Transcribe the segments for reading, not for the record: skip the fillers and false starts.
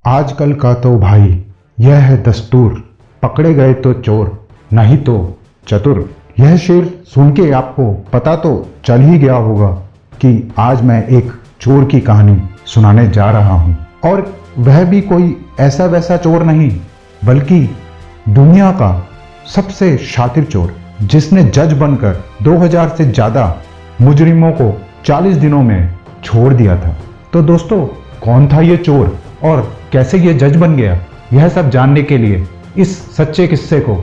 आजकल का तो भाई यह है दस्तूर, पकड़े गए तो चोर नहीं तो चतुर। यह शेर सुन के आपको पता तो चल ही गया होगा कि आज मैं एक चोर की कहानी सुनाने जा रहा हूँ, और वह भी कोई ऐसा वैसा चोर नहीं, बल्कि दुनिया का सबसे शातिर चोर, जिसने जज बनकर 2000 से ज़्यादा मुजरिमों को 40 दिनों में छोड़ दिया था। तो दोस्तों, कौन था ये चोर और कैसे ये जज बन गया, यह सब जानने के लिए इस सच्चे किस्से को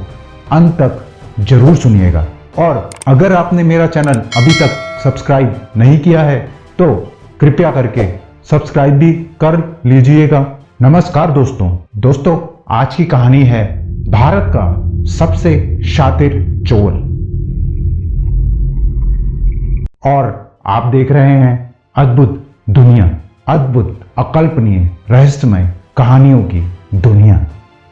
अंत तक जरूर सुनिएगा। और अगर आपने मेरा चैनल अभी तक सब्सक्राइब नहीं किया है तो कृपया करके सब्सक्राइब भी कर लीजिएगा। नमस्कार दोस्तों, आज की कहानी है भारत का सबसे शातिर चोर, और आप देख रहे हैं अद्भुत दुनिया, अद्भुत अकल्पनीय रहस्यमय कहानियों की दुनिया।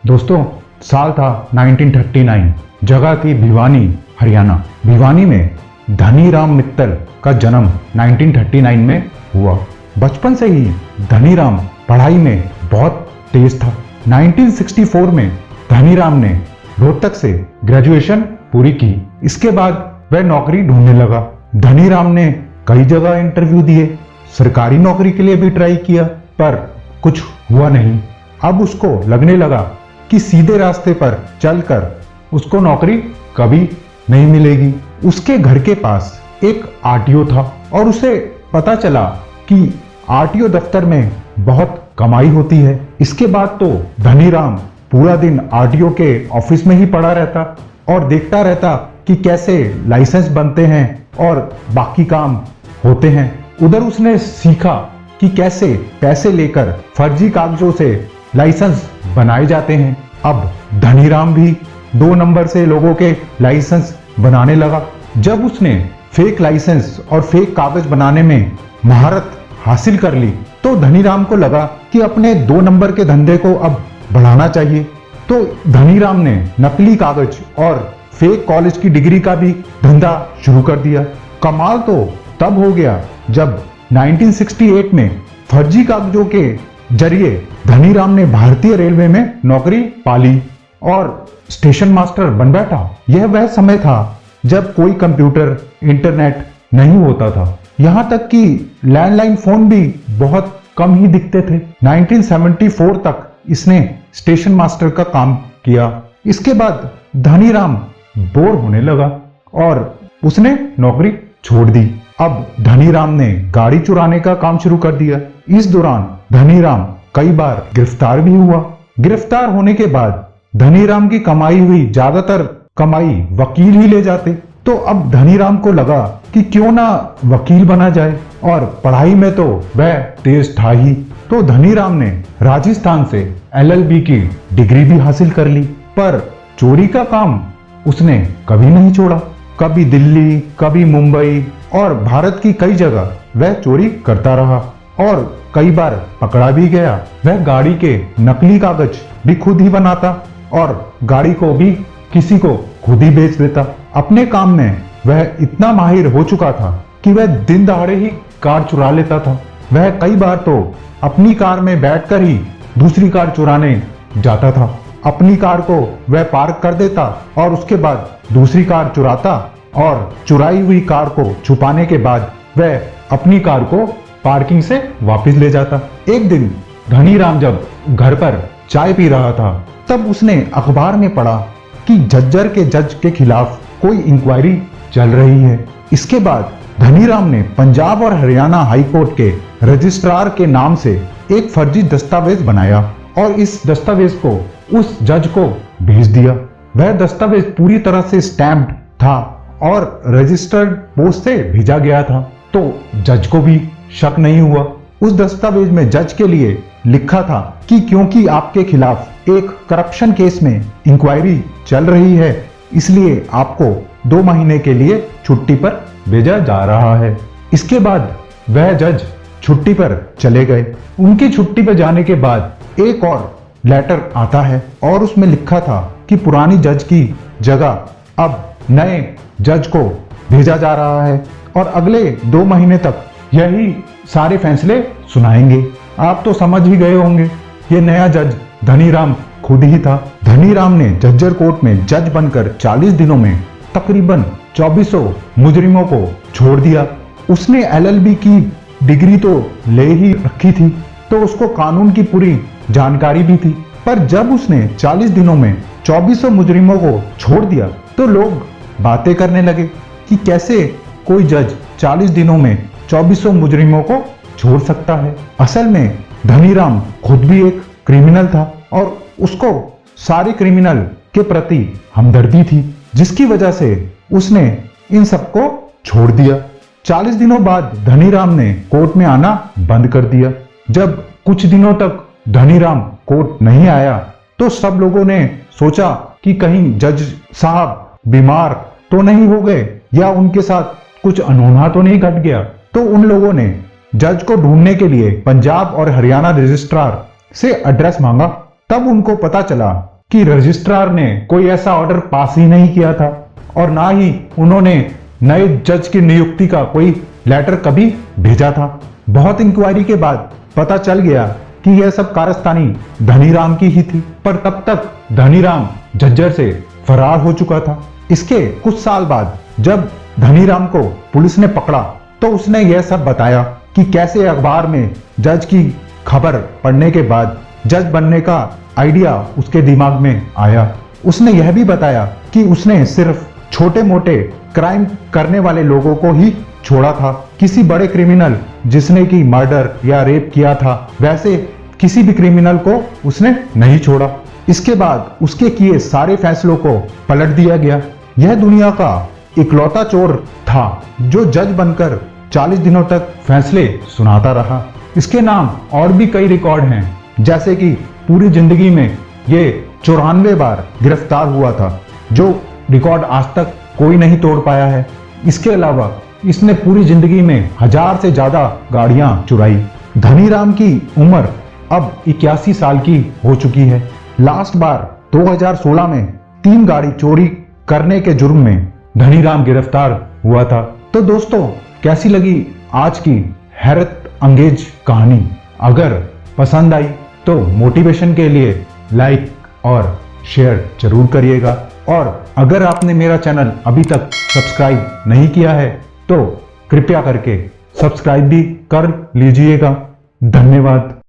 दोस्तों, साल था 1939, जगह थी भिवानी, हरियाणा। भिवानी में धनीराम मित्तल का जन्म 1939 में हुआ। बचपन से ही धनीराम पढ़ाई में बहुत तेज था। 1964 में धनीराम ने रोहतक से ग्रेजुएशन पूरी की। इसके बाद वह नौकरी ढूंढने लगा। धनीराम ने कई जगह इंटरव्यू दिए, सरकारी नौकरी के लिए भी ट्राई किया, पर कुछ हुआ नहीं। अब उसको लगने लगा कि सीधे रास्ते पर चलकर उसको नौकरी कभी नहीं मिलेगी। उसके घर के पास एक आरटीओ था और उसे पता चला कि आरटीओ दफ्तर में बहुत कमाई होती है। इसके बाद तो धनीराम पूरा दिन आरटीओ के ऑफिस में ही पड़ा रहता और देखता रहता कि कैसे लाइसेंस बनते हैं और बाकी काम होते हैं। उधर उसने सीखा कि कैसे पैसे लेकर फर्जी कागजों से लाइसेंस बनाए जाते हैं। अब धनीराम भी 2 नंबर से लोगों के लाइसेंस बनाने लगा। जब उसने फेक लाइसेंस और फेक कागज बनाने में महारत हासिल कर ली तो धनीराम को लगा कि अपने 2 नंबर के धंधे को अब बढ़ाना चाहिए। तो धनीराम ने नकली कागज और फेक कॉलेज की डिग्री का भी धंधा शुरू कर दिया। कमाल तो तब हो गया जब 1968 में फर्जी कागजों के जरिए धनीराम ने भारतीय रेलवे में नौकरी पाली और स्टेशन मास्टर बन बैठा। यह वह समय था जब कोई कंप्यूटर, इंटरनेट नहीं होता था। यहां तक कि लैंडलाइन फोन भी बहुत कम ही दिखते थे। 1974 तक इसने स्टेशन मास्टर का काम किया। इसके बाद धनीराम बोर होने लगा और उसने नौकरी छोड़ दी। अब धनीराम ने गाड़ी चुराने का काम शुरू कर दिया। इस दौरान धनीराम कई बार गिरफ्तार भी हुआ। गिरफ्तार होने के बाद धनीराम की कमाई हुई ज्यादातर कमाई वकील ही ले जाते। तो अब धनीराम को लगा कि क्यों ना वकील बना जाए, और पढ़ाई में तो वह तेज था ही। तो धनीराम ने राजस्थान से LLB की डिग्री भी हासिल कर ली, पर चोरी का काम उसने कभी नहीं छोड़ा। कभी दिल्ली, कभी मुंबई और भारत की कई जगह वह चोरी करता रहा और कई बार पकड़ा भी गया। वह गाड़ी के नकली कागज भी खुद ही बनाता और गाड़ी को भी किसी को खुद ही बेच देता। अपने काम में वह इतना माहिर हो चुका था कि वह दिन दहाड़े ही कार चुरा लेता था। वह कई बार तो अपनी कार में बैठकर ही दूसरी कार चुराने जाता था। अपनी कार को वह पार्क कर देता और उसके बाद दूसरी कार चुराता, और चुराई हुई कार को छुपाने के बाद वह अपनी कार को पार्किंग से वापस ले जाता। एक दिन धनीराम जब घर पर चाय पी रहा था, तब उसने अखबार में पढ़ा कि झज्जर के जज के खिलाफ कोई इंक्वायरी चल रही है। इसके बाद धनीराम ने पंजाब और हरियाणा हाई कोर्ट के रजिस्ट्रार के नाम से एक फर्जी दस्तावेज बनाया और इस दस्तावेज को उस जज को भेज दिया। वह दस्तावेज पूरी तरह से स्टैम्प्ड था और रजिस्टर्ड पोस्ट से भेजा गया था। तो जज को भी शक नहीं हुआ। उस दस्तावेज में जज के लिए लिखा था कि क्योंकि आपके खिलाफ एक करप्शन केस में इंक्वायरी चल रही है, इसलिए आपको 2 महीने के लिए छुट्टी पर भेजा जा रहा है। इसके बाद वह जज छुट्टी पर चले गए। उनकी छुट्टी पर जाने के बाद एक और लेटर आता है और उसमें लिखा था कि पुरानी जज की जगह अब नए जज को भेजा जा रहा है और अगले 2 महीने तक यही सारे फैसले सुनाएंगे। आप तो समझ ही गए होंगे ये नया जज धनीराम खुद ही था। धनीराम ने झज्जर कोर्ट में जज बनकर 40 दिनों में तकरीबन 2400 मुजरिमों को छोड़ दिया। उसने LLB की डिग्री तो ले ही रखी थी, तो उसको कानून की पूरी जानकारी भी थी। पर जब उसने 40 दिनों में 2400 मुजरिमों को छोड़ दिया तो लोग बातें करने लगे कि कैसे कोई जज 40 दिनों में 2400 मुजरिमों को छोड़ सकता है। असल में धनीराम खुद भी एक क्रिमिनल था और उसको सारे क्रिमिनल के प्रति हमदर्दी थी, जिसकी वजह से उसने इन सबको छोड़ दिया। 40 दिनों बाद धनीराम ने कोर्ट में आना बंद कर दिया। जब कुछ दिनों तक धनीराम कोर्ट नहीं आया तो सब लोगों ने सोचा कि कहीं जज साहब बीमार तो नहीं हो गए या उनके साथ कुछ अनहोना तो नहीं घट गया। तो उन लोगों ने जज को ढूंढने के लिए पंजाब और हरियाणा रजिस्ट्रार से एड्रेस मांगा। तब उनको पता चला कि रजिस्ट्रार ने कोई ऐसा ऑर्डर पास ही नहीं किया था और ना ही उन्होंने नए जज की नियुक्ति का कोई लेटर कभी भेजा था। बहुत इंक्वायरी के बाद पता चल गया कि यह सब कारस्तानी धनीराम की ही थी, पर तब तक धनीराम झज्जर से फरार हो चुका था। इसके कुछ साल बाद जब धनीराम को पुलिस ने पकड़ा तो उसने यह सब बताया कि कैसे अखबार में जज की खबर पढ़ने के बाद जज बनने का आइडिया उसके दिमाग में आया। उसने यह भी बताया कि उसने सिर्फ छोटे मोटे क्राइम करने वाले लोगों को ही छोड़ा था, किसी बड़े क्रिमिनल जिसने की मर्डर या रेप किया था वैसे किसी भी क्रिमिनल को उसने नहीं छोड़ा। इसके बाद उसके किए सारे फैसलों को पलट दिया गया। यह दुनिया का इकलौता चोर था जो जज बनकर 40 दिनों तक फैसले सुनाता रहा। इसके नाम और भी कई रिकॉर्ड हैं, जैसे कि पूरी जिंदगी में ये 94 बार गिरफ्तार हुआ था, जो रिकॉर्ड आज तक कोई नहीं तोड़ पाया है। इसके अलावा इसने पूरी जिंदगी में 1000 से ज्यादा गाड़ियां चुराई। धनीराम की उम्र अब 81 साल की हो चुकी है। लास्ट बार 2016 में 3 गाड़ी चोरी करने के जुर्म में धनीराम गिरफ्तार हुआ था। तो दोस्तों, कैसी लगी आज की हैरत अंगेज कहानी? अगर पसंद आई तो मोटिवेशन के लिए लाइक और शेयर जरूर करिएगा, और अगर आपने मेरा चैनल अभी तक सब्सक्राइब नहीं किया है तो कृपया करके सब्सक्राइब भी कर लीजिएगा। धन्यवाद।